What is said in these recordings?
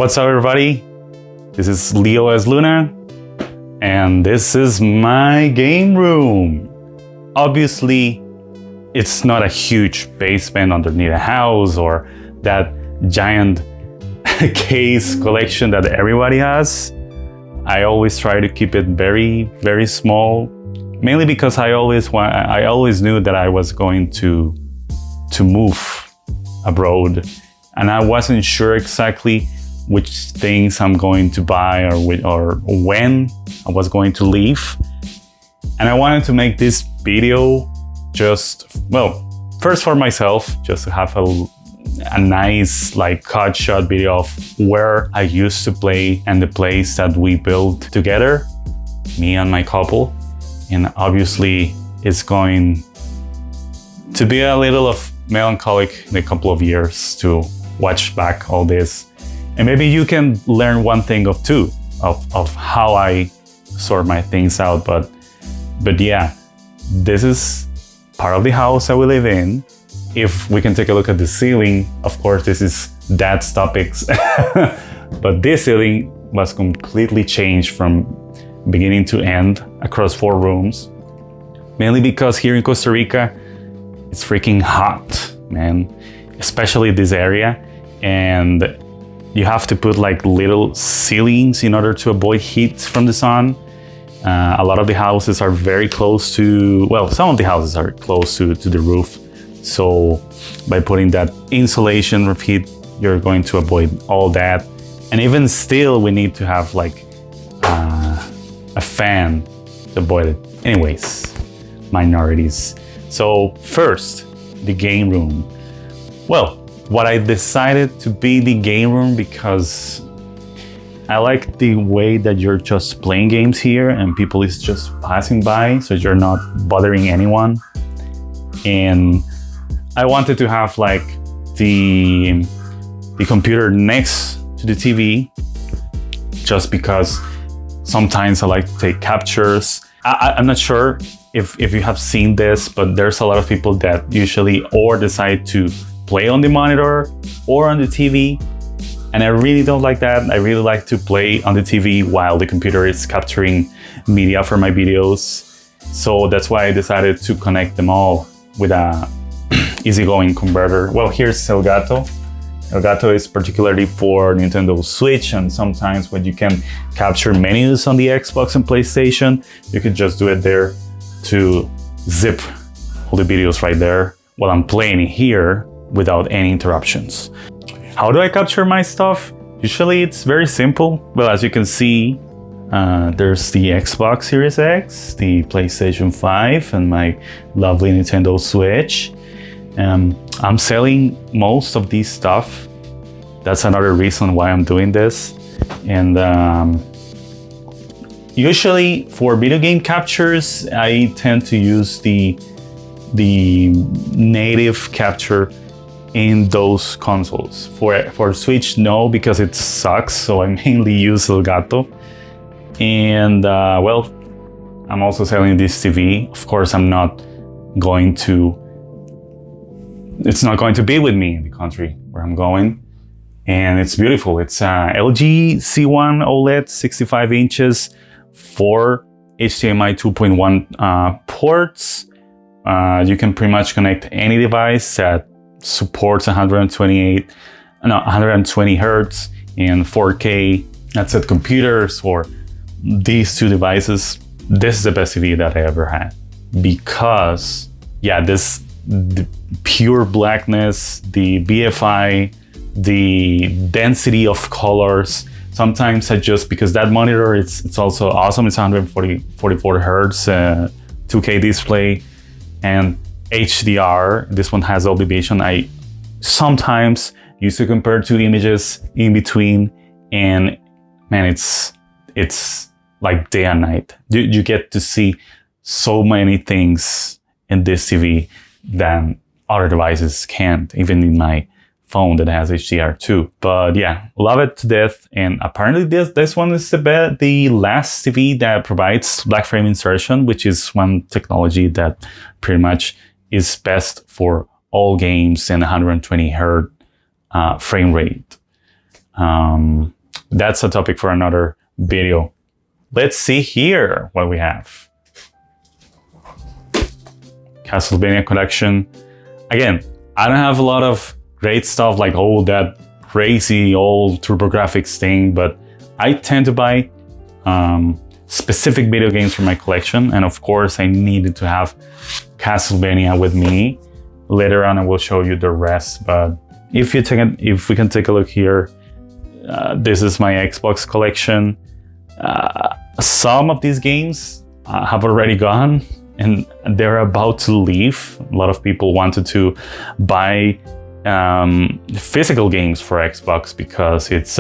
What's up, everybody? This is Leo as Luna, and this is my game room. Obviously, it's not a huge basement underneath a house or that giant case collection that everybody has. I always try to keep it very, very small, mainly because I always knew that I was going to move abroad, and I wasn't sure exactly which things I'm going to buy or when I was going to leave. And I wanted to make this video first for myself, just to have a nice cut shot video of where I used to play and the place that we built together, me and my couple. And obviously it's going to be a little of melancholic in a couple of years to watch back all this. And maybe you can learn one thing of how I sort my things out. But yeah, this is part of the house that we live in. If we can take a look at the ceiling, of course, this is dad's topics. But this ceiling was completely changed from beginning to end across 4 rooms. Mainly because here in Costa Rica, it's freaking hot, man. Especially this area. And you have to put little ceilings in order to avoid heat from the sun. A lot of the houses are very close to, some of the houses are close to the roof. So by putting that insulation of heat, you're going to avoid all that. And even still, we need to have a fan to avoid it. Anyways, minorities. So first, the game room. What I decided to be the game room because I like the way that you're just playing games here and people is just passing by, so you're not bothering anyone. And I wanted to have the computer next to the TV, just because sometimes I like to take captures. I'm not sure if you have seen this, but there's a lot of people that usually or decide to play on the monitor or on the TV. And I really don't like that. I really like to play on the TV while the computer is capturing media for my videos. So that's why I decided to connect them all with a easygoing converter. Here's Elgato. Elgato is particularly for Nintendo Switch, and sometimes when you can capture menus on the Xbox and PlayStation, you can just do it there to zip all the videos right there while I'm playing here without any interruptions. How do I capture my stuff? Usually it's very simple. As you can see, there's the Xbox Series X, the PlayStation 5, and my lovely Nintendo Switch. I'm selling most of these stuff. That's another reason why I'm doing this. And usually for video game captures, I tend to use the native capture in those consoles. For Switch, no, because it sucks, so I mainly use Elgato. And I'm also selling this TV. Of course, it's not going to be with me in the country where I'm going. And it's beautiful. It's LG C1 OLED, 65 inches, 4 HDMI 2.1 ports. You can pretty much connect any device that supports 120 hertz and 4K. That's at computers for these 2 devices. This is the best TV that I ever had, because the pure blackness, the BFI, the density of colors. Sometimes because that monitor, it's also awesome. It's 144 hertz, 2K display, and HDR. This one has Dolby Vision. I sometimes used to compare 2 images in between, and man, it's like day and night. You get to see so many things in this TV than other devices can't, even in my phone that has HDR too. But yeah, love it to death. And apparently this one is the last TV that provides black frame insertion, which is one technology that pretty much is best for all games and 120 hertz frame rate. That's a topic for another video. Let's see here what we have. Castlevania collection. Again, I don't have a lot of great stuff like that crazy old TurboGrafx thing, but I tend to buy specific video games for my collection. And of course, I needed to have Castlevania with me. Later on, I will show you the rest. But if we can take a look here, this is my Xbox collection. Some of these games have already gone and they're about to leave. A lot of people wanted to buy physical games for Xbox because it's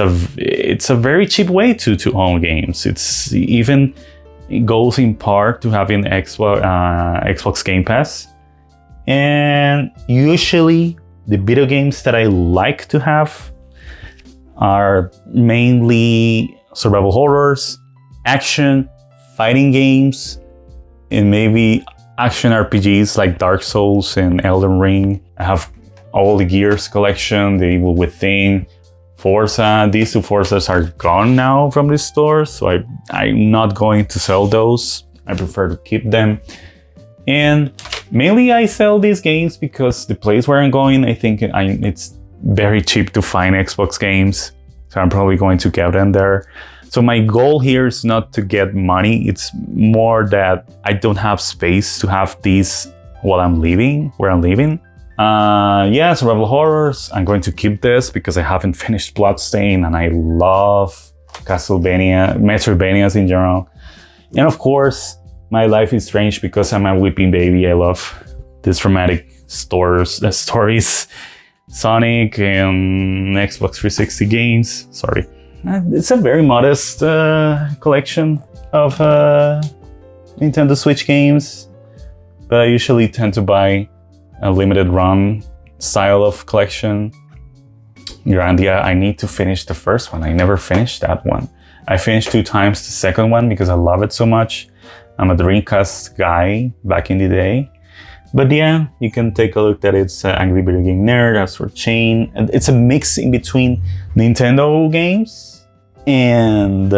a very cheap way to own games. It goes in part to having Xbox Game Pass. And usually the video games that I like to have are mainly survival horrors, action, fighting games, and maybe action RPGs like Dark Souls and Elden Ring. I have all the Gears collection, the Evil Within, Forza. These two Forzas are gone now from the store, so I'm not going to sell those. I prefer to keep them. And mainly I sell these games because the place where I'm going, I think it's very cheap to find Xbox games. So I'm probably going to get them there. So my goal here is not to get money. It's more that I don't have space to have these while I'm leaving, where I'm living. Yeah, survival horrors. I'm going to keep this because I haven't finished Bloodstained and I love Castlevania, Metroidvanias in general. And of course, my life is strange because I'm a weeping baby. I love these dramatic stories. Sonic and Xbox 360 games. Sorry. It's a very modest collection of Nintendo Switch games, but I usually tend to buy a limited run style of collection. Grandia, I need to finish the first one. I never finished that one. I finished 2 times the second one because I love it so much. I'm a Dreamcast guy back in the day. But yeah, you can take a look that it's Angry Video Game Nerd, as for Chain. And it's a mix in between Nintendo games and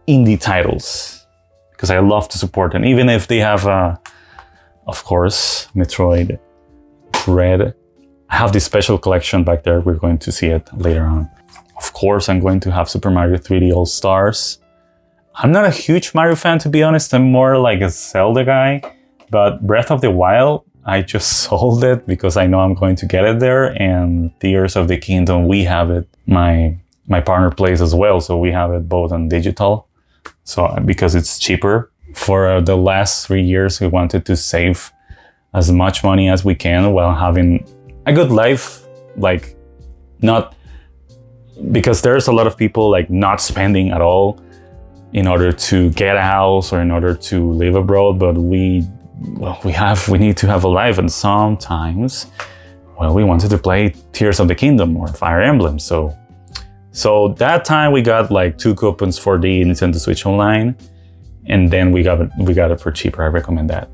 indie titles. Because I love to support them. Even if they have, of course, Metroid Red. I have this special collection back there. We're going to see it later on. Of course, I'm going to have Super Mario 3D All-Stars. I'm not a huge Mario fan, to be honest. I'm more like a Zelda guy. But Breath of the Wild, I just sold it because I know I'm going to get it there. And Tears of the Kingdom, we have it. My partner plays as well, so we have it both on digital. So because it's cheaper. For the last 3 years, we wanted to save as much money as we can while having a good life. Like, not because there's a lot of people like not spending at all in order to get a house or in order to live abroad, but we need to have a life, and sometimes, well, we wanted to play Tears of the Kingdom or Fire Emblem. So that time we got like 2 coupons for the Nintendo Switch Online, and then we got it for cheaper. I recommend that.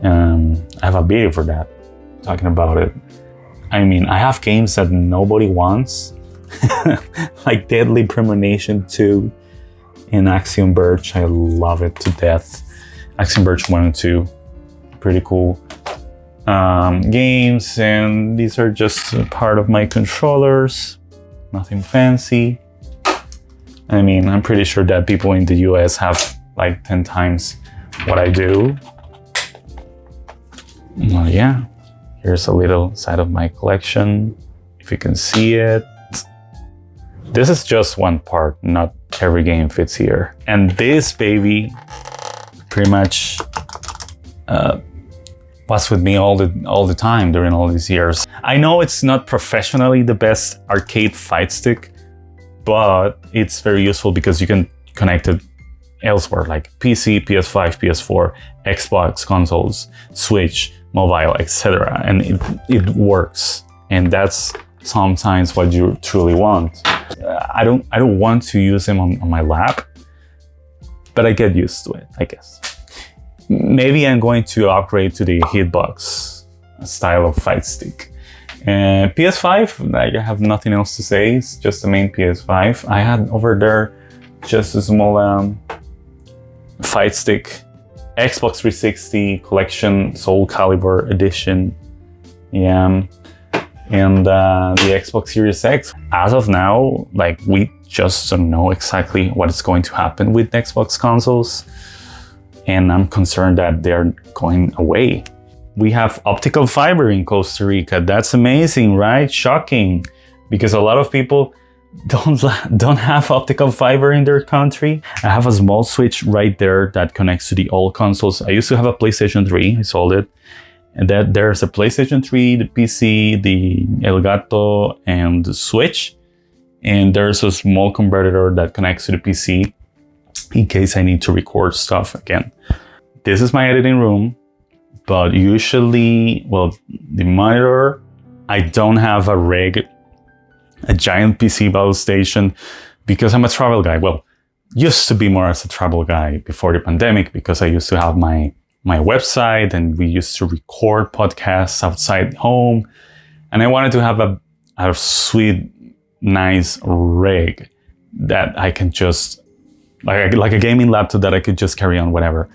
I have a video for that, talking about it. I mean, I have games that nobody wants, like Deadly Premonition 2 and Axiom Verge. I love it to death. Axiom Verge 1 and 2, pretty cool games, and these are just part of my controllers. Nothing fancy. I mean, I'm pretty sure that people in the US have like 10 times what I do. Well, yeah, here's a little side of my collection, if you can see it. This is just one part, not every game fits here. And this baby pretty much was with me all the time during all these years. I know it's not professionally the best arcade fight stick, but it's very useful because you can connect it elsewhere, like PC, PS5, PS4, Xbox consoles, Switch, mobile, etc. And it works. And that's sometimes what you truly want. I don't want to use them on my lap, but I get used to it, I guess. Maybe I'm going to upgrade to the Hitbox style of fight stick. And PS5, I have nothing else to say. It's just the main PS5. I had over there just a small fight stick, Xbox 360 collection, Soul Calibur edition. Yeah. And the Xbox Series X. As of now, like, we just don't know exactly what is going to happen with Xbox consoles. And I'm concerned that they're going away. We have optical fiber in Costa Rica. That's amazing, right? Shocking, because a lot of people don't have optical fiber in their country. I have a small switch right there that connects to the old consoles. I used to have a PlayStation 3. I sold it. And that there's a PlayStation 3, the PC, the Elgato, and the Switch. And there's a small converter that connects to the PC in case I need to record stuff again. This is my editing room, but usually, well, the monitor, I don't have a rig, a giant PC battle station, because I'm a travel guy. Well, used to be more as a travel guy before the pandemic, because I used to have my website and we used to record podcasts outside home. And I wanted to have a sweet, nice rig that I can just, like a gaming laptop that I could just carry on whatever.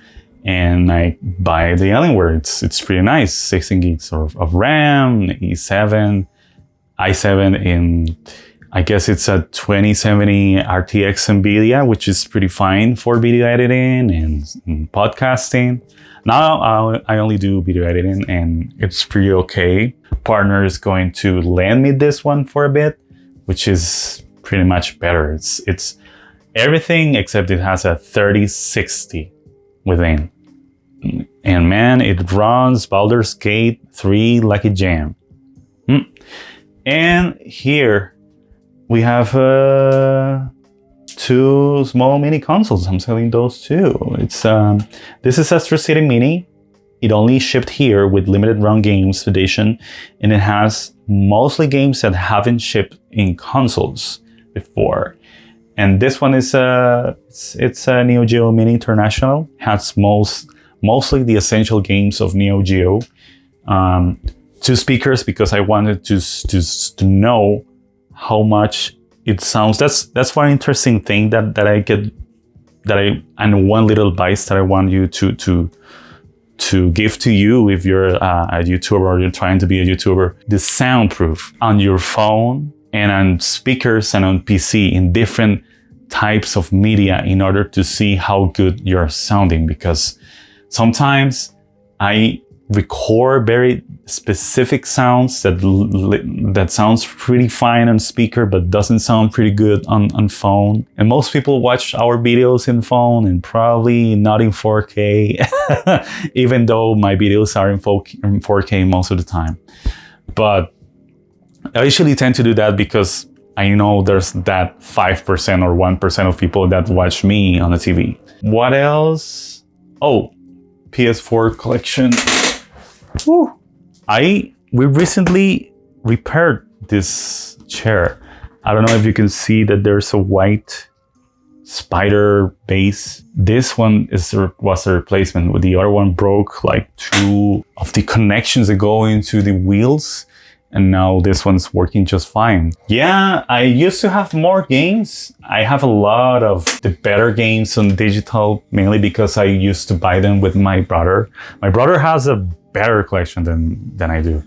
And I buy the Alienware. It's pretty nice. 16 gigs of RAM, i7 in, I guess it's a 2070 RTX NVIDIA, which is pretty fine for video editing and podcasting. Now I only do video editing and it's pretty okay. Partner is going to lend me this one for a bit, which is pretty much better. It's everything except it has a 3060 within. And man, it runs Baldur's Gate 3 like a jam. And here we have two small mini consoles. I'm selling those too. It's this is Astro City Mini. It only shipped here with limited run games edition, and it has mostly games that haven't shipped in consoles before. And this one is it's a Neo Geo Mini International. Has mostly the essential games of Neo Geo. 2 speakers because I wanted to know how much it sounds. That's one interesting thing and one little advice that I want you to give to you if you're a YouTuber or you're trying to be a YouTuber. The soundproof on your phone and on speakers and on PC in different types of media in order to see how good you're sounding, because sometimes I record very specific sounds that sounds pretty fine on speaker but doesn't sound pretty good on phone. And most people watch our videos in phone and probably not in 4K, even though my videos are in 4K most of the time. But I usually tend to do that because I know there's that 5% or 1% of people that watch me on the TV. What else? Oh, PS4 collection. Woo. We recently repaired this chair. I don't know if you can see that there's a white spider base. This one was a replacement. The other one broke like 2 of the connections that go into the wheels. And now this one's working just fine. Yeah, I used to have more games. I have a lot of the better games on digital, mainly because I used to buy them with my brother. My brother has a better collection than I do.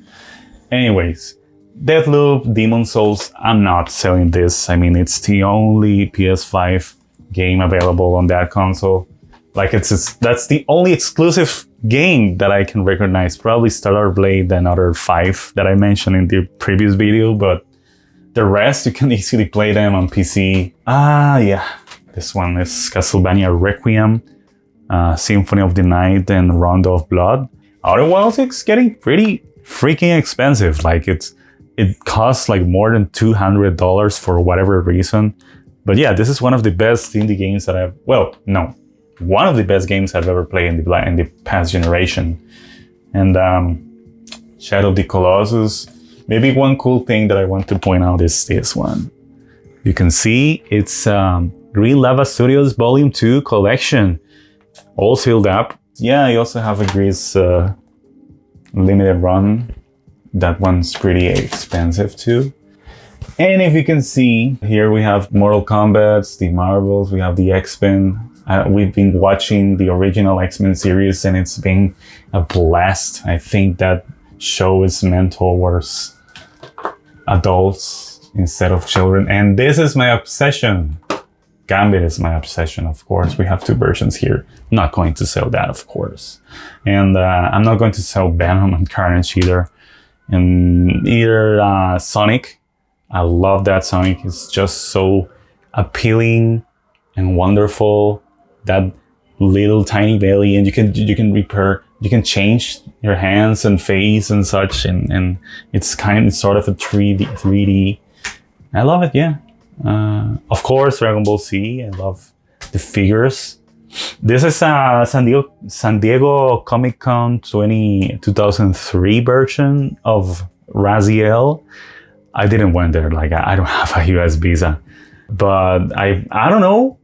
Anyways, Deathloop, Demon's Souls, I'm not selling this. I mean, it's the only PS5 game available on that console. Like that's the only exclusive game that I can recognize. Probably Stellar Blade and other 5 that I mentioned in the previous video, but the rest you can easily play them on PC. Yeah, this one is Castlevania Requiem, Symphony of the Night, and Rondo of Blood. Otherwise, it's getting pretty freaking expensive. Like it costs like more than $200 for whatever reason. But yeah, this is one of the best indie games that one of the best games I've ever played in the past generation. And Shadow of the Colossus. Maybe one cool thing that I want to point out is this one. You can see it's Green Lava Studios Volume 2 collection. All sealed up. Yeah, I also have a Grease limited run that one's pretty expensive too. And if you can see, here we have Mortal Kombat, the Marvels, we have the X-Men. We've been watching the original X-Men series and it's been a blast. I think that show is meant towards adults instead of children. And this is my obsession. Gambit is my obsession, of course. We have 2 versions here. I'm not going to sell that, of course. And I'm not going to sell Venom and Carnage either. And either Sonic. I love that Sonic. It's just so appealing and wonderful. That little tiny belly, and you can change your hands and face and such, and it's sort of a 3D. I love it, yeah. Of course, Dragon Ball Z. I love the figures. This is a San Diego Comic Con 2003 version of Raziel. I didn't went there, like I don't have a US visa, but I don't know.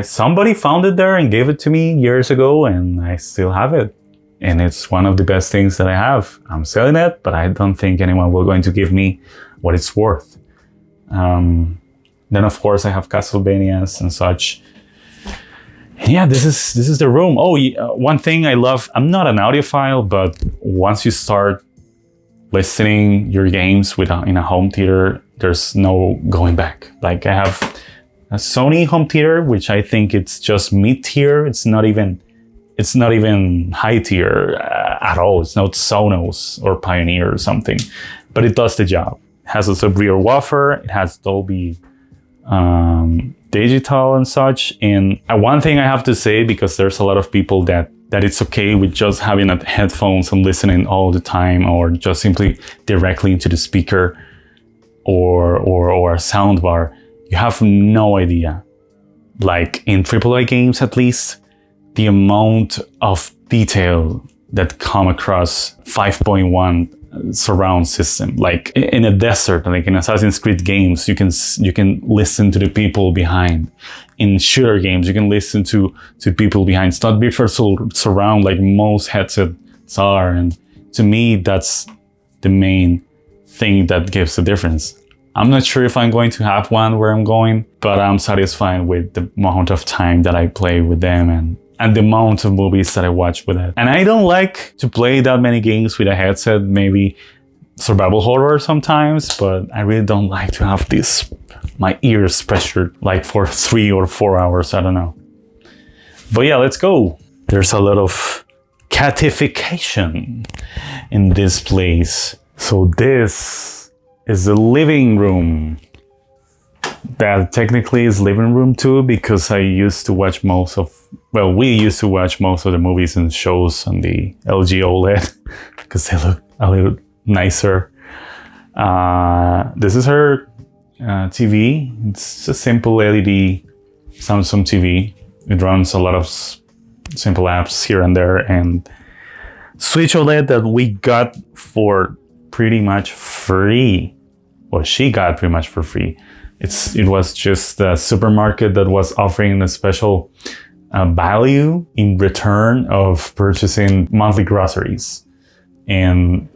Somebody found it there and gave it to me years ago, and I still have it. And it's one of the best things that I have. I'm selling it, but I don't think anyone will going to give me what it's worth. Then of course I have Castlevanias and such. Yeah, this is the room. Oh, one thing I love, I'm not an audiophile, but once you start listening your games in a home theater, there's no going back. Like I have a Sony home theater, which I think it's just mid-tier. It's not even high tier at all. It's not Sonos or Pioneer or something, but it does the job. It has a sub-rear woofer. It has Dolby digital and such. And one thing I have to say, because there's a lot of people that it's okay with just having headphones and listening all the time, or just simply directly into the speaker or a sound bar. You have no idea, like in AAA games at least, the amount of detail that come across 5.1 surround system. Like in a desert, like in Assassin's Creed games, you can listen to the people behind. In shooter games, you can listen to people behind. It's not virtual surround like most headsets are, and to me, that's the main thing that gives the difference. I'm not sure if I'm going to have one where I'm going, but I'm satisfied with the amount of time that I play with them and the amount of movies that I watch with it. And I don't like to play that many games with a headset, maybe survival horror sometimes, but I really don't like to have my ears pressured like for 3 or 4 hours, I don't know. But yeah, let's go. There's a lot of catification in this place. So this is the living room. That technically is living room too, because we used to watch most of the movies and shows on the LG OLED because they look a little nicer. This is her TV. It's a simple LED Samsung TV. It runs a lot of simple apps here and there, and Switch OLED that we got for pretty much free. Well, she got pretty much for free. It was just a supermarket that was offering a special value in return of purchasing monthly groceries. And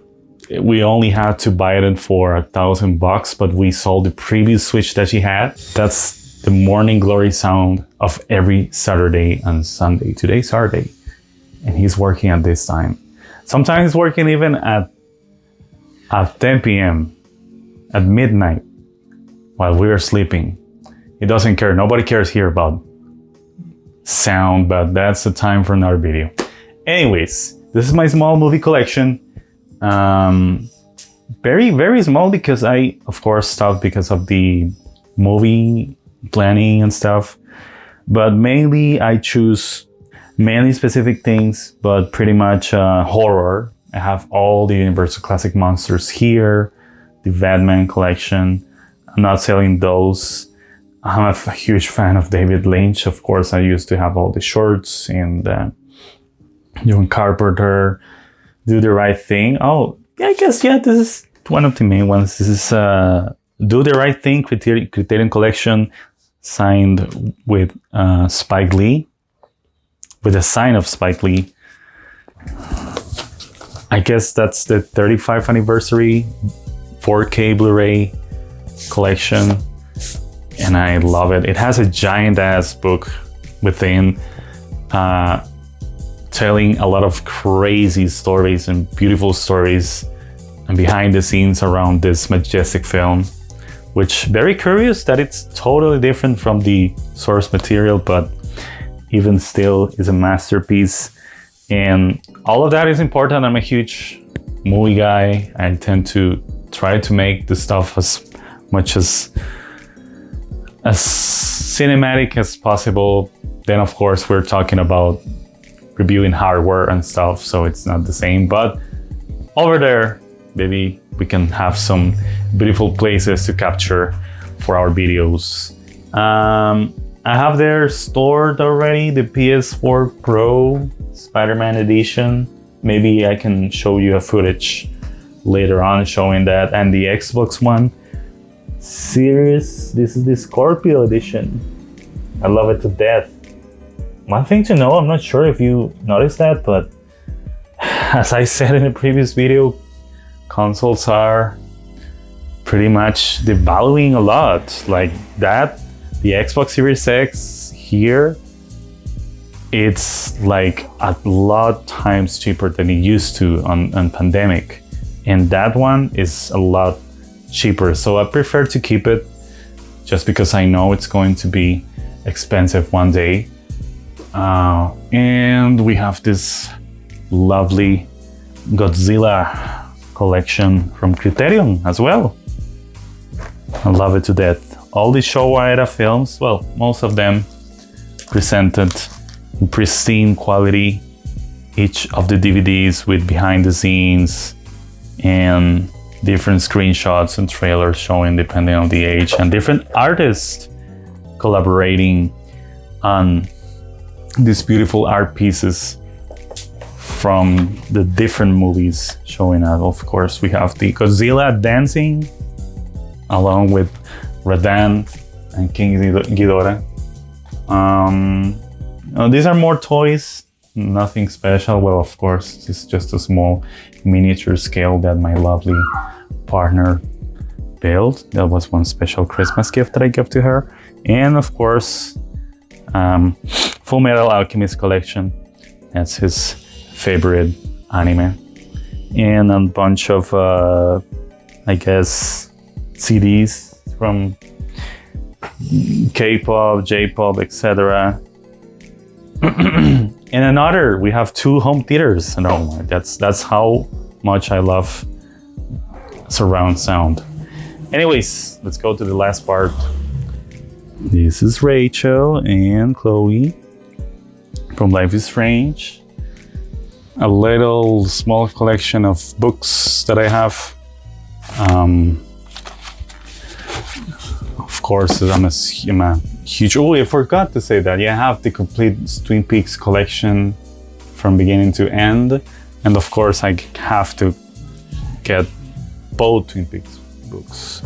we only had to buy it for $1,000, but we sold the previous Switch that she had. That's the morning glory sound of every Saturday and Sunday. Today's Saturday, and he's working at this time. Sometimes working even at 10 p.m. at midnight while we're sleeping. He doesn't care. Nobody cares here about sound, but that's the time for another video. Anyways, this is my small movie collection. Very, very small because I, of course, stopped because of the movie planning and stuff. But mainly I choose mainly specific things, but pretty much horror. I have all the Universal Classic Monsters here, the Batman collection. I'm not selling those. I'm a huge fan of David Lynch. Of course, I used to have all the shorts and John Carpenter, Do the Right Thing. Oh, yeah, I guess, yeah, this is one of the main ones. This is Do the Right Thing, Criterion Collection, signed with Spike Lee, with a sign of Spike Lee. I guess that's the 35th anniversary 4K Blu-ray collection, and I love it. It has a giant ass book within, telling a lot of crazy stories and beautiful stories and behind the scenes around this majestic film, which very curious that it's totally different from the source material, but even still is a masterpiece. And all of that is important. I'm a huge movie guy. I tend to try to make the stuff as much as cinematic as possible. Then of course we're talking about reviewing hardware and stuff, so it's not the same, but over there maybe we can have some beautiful places to capture for our videos. I have there stored already the PS4 Pro Spider-Man edition. Maybe I can show you a footage later on showing that, and the Xbox One series. This is the Scorpio edition. I love it to death. One thing to know, I'm not sure if you noticed that, but as I said in the previous video, consoles are pretty much devaluing a lot. Like that, the Xbox Series X here, it's like a lot times cheaper than it used to on pandemic. And that one is a lot cheaper. So I prefer to keep it just because I know it's going to be expensive one day. And we have this lovely Godzilla collection from Criterion as well. I love it to death. All the Showa era films, well, most of them presented in pristine quality. Each of the DVDs with behind the scenes and different screenshots and trailers showing depending on the age, and different artists collaborating on these beautiful art pieces from the different movies showing up. Of course, we have the Godzilla dancing along with Radan and King Ghidorah. These are more toys, nothing special. Well, of course, it's just a small miniature scale that my lovely partner built. That was one special Christmas gift that I gave to her. And of course, Full Metal Alchemist collection. That's his favorite anime. And a bunch of, I guess, CDs from K-pop, J-pop, etc. And another, we have 2 home theaters. No, that's how much I love surround sound. Anyways, let's go to the last part. This is Rachel and Chloe from Life is Strange. A little small collection of books that I have. Of course, I'm a huge... Oh, I forgot to say that. Yeah, I have the complete Twin Peaks collection from beginning to end. And of course, I have to get both Twin Peaks books.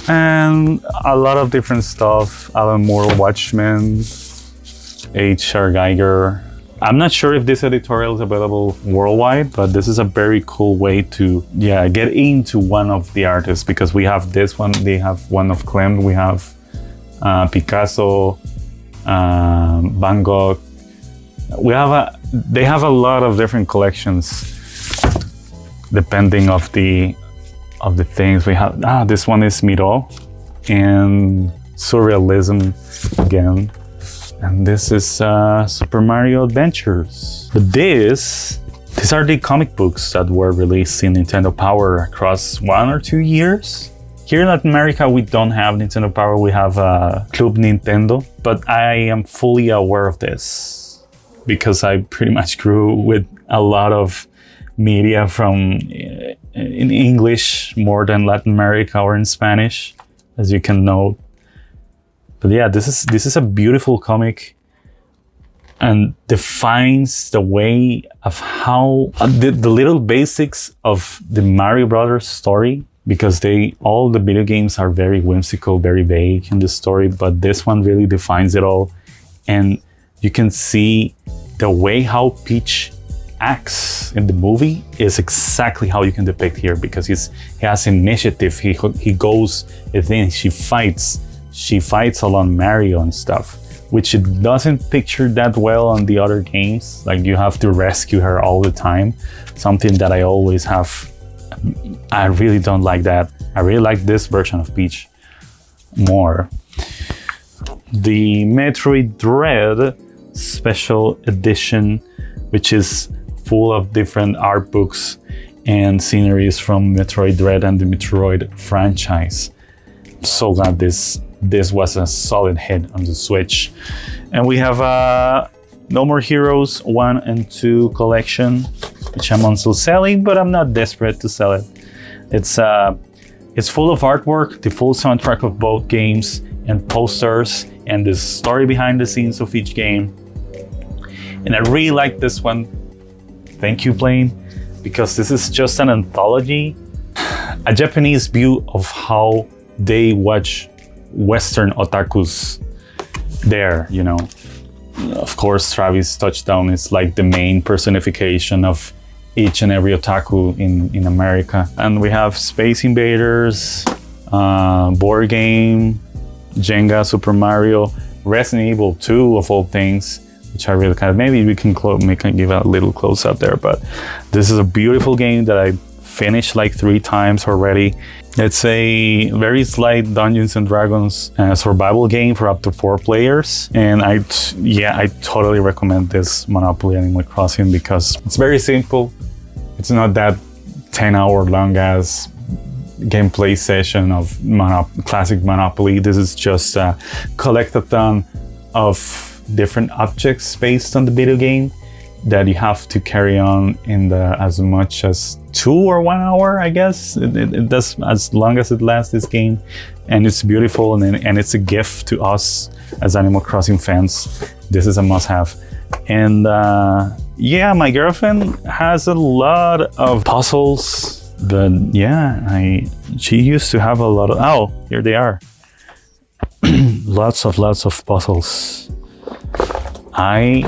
And a lot of different stuff. Alan Moore, Watchmen, H.R. Geiger. I'm not sure if this editorial is available worldwide, but this is a very cool way to get into one of the artists, because we have this one, they have one of Klimt, we have Picasso, Van Gogh. They have a lot of different collections depending of the things we have. This one is Miro and Surrealism again. And this is Super Mario Adventures. But these are the comic books that were released in Nintendo Power across 1 or 2 years. Here in Latin America, we don't have Nintendo Power, we have Club Nintendo. But I am fully aware of this because I pretty much grew with a lot of media from in English more than Latin America or in Spanish, as you can note. But yeah, this is a beautiful comic and defines the way of how the little basics of the Mario Brothers story, because all the video games are very whimsical, very vague in the story, but this one really defines it all. And you can see the way how Peach acts in the movie is exactly how you can depict here, because he has initiative. He goes within. She fights along Mario and stuff, which it doesn't picture that well on the other games. Like, you have to rescue her all the time, something that I always have. I really don't like that. I really like this version of Peach more. The Metroid Dread Special Edition, which is full of different art books and sceneries from Metroid Dread and the Metroid franchise. So glad this was a solid hit on the Switch. And we have No More Heroes 1 and 2 collection, which I'm also selling, but I'm not desperate to sell it. It's full of artwork, the full soundtrack of both games, and posters, and the story behind the scenes of each game. And I really like this one. Thank you, Plane, because this is just an anthology, a Japanese view of how they watch Western otakus there, you know. Of course, Travis Touchdown is like the main personification of each and every otaku in America. And we have Space Invaders, board game, Jenga, Super Mario, Resident Evil 2 of all things, which I really kind of, maybe we can give a little close up there, but this is a beautiful game that I finished like 3 times already. It's a very slight Dungeons and Dragons survival game for up to 4 players. And I totally recommend this Monopoly Animal Crossing because it's very simple. It's not that 10-hour long ass gameplay session of classic Monopoly. This is just a collectathon of different objects based on the video game that you have to carry on in as much as 2 or 1 hour, I guess. It does as long as it lasts, this game. And it's beautiful, and it's a gift to us as Animal Crossing fans. This is a must-have. And yeah, my girlfriend has a lot of puzzles. But yeah, she used to have a lot of, oh, here they are. lots of puzzles. I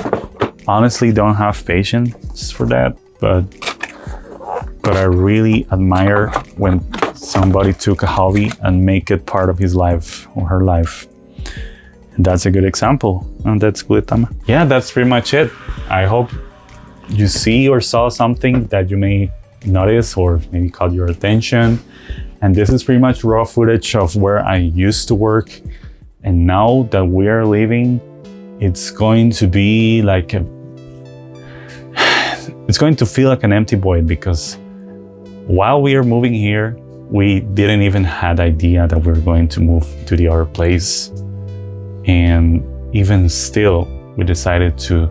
honestly don't have patience for that, but I really admire when somebody took a hobby and make it part of his life or her life. And that's a good example, and that's good. Yeah, that's pretty much it. I hope you see or saw something that you may notice or maybe caught your attention. And this is pretty much raw footage of where I used to work, and now that we are leaving, it's going to be like it's going to feel like an empty void, because while we are moving here, we didn't even had idea that we were going to move to the other place. And even still, we decided to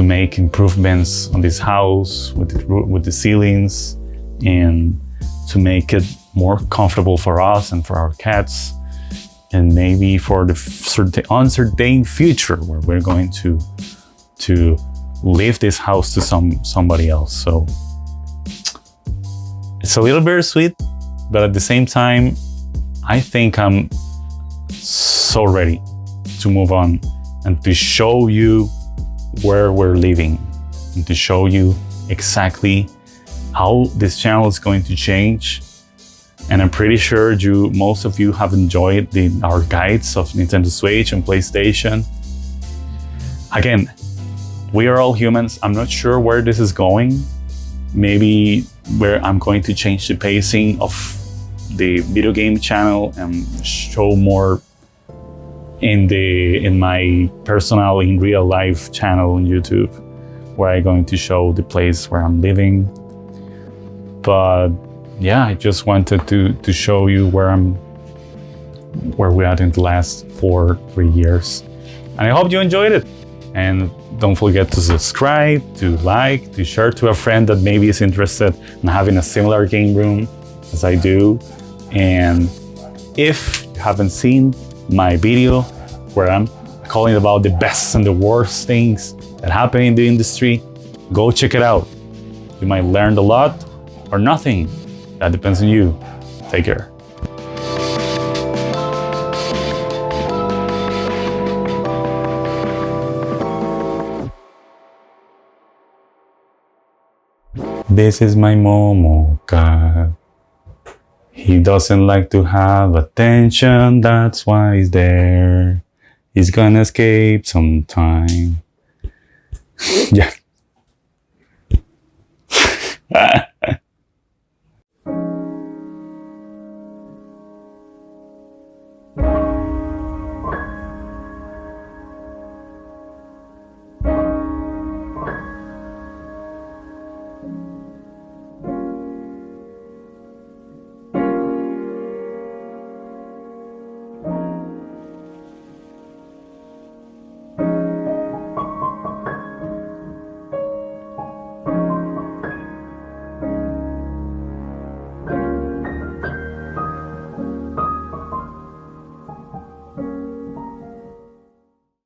make improvements on this house with the ceilings, and to make it more comfortable for us and for our cats, and maybe for the uncertain future where we're going to leave this house to somebody else. So it's a little bittersweet, but at the same time, I think I'm so ready to move on and to show you where we're living, and to show you exactly how this channel is going to change. And I'm pretty sure most of you have enjoyed our guides of Nintendo Switch and PlayStation. Again, we are all humans. I'm not sure where this is going. Maybe where I'm going to change the pacing of the video game channel and show more in my personal, in real life channel on YouTube, where I'm going to show the place where I'm living. But yeah, I just wanted to show you where we're at in the last 3 years. And I hope you enjoyed it. And don't forget to subscribe, to like, to share to a friend that maybe is interested in having a similar game room as I do. And if you haven't seen my video where I'm calling about the best and the worst things that happen in the industry, go check it out. You might learn a lot or nothing. That depends on you. Take care. This is my Momo cat. He doesn't like to have attention, that's why he's there. He's gonna escape sometime. Yeah.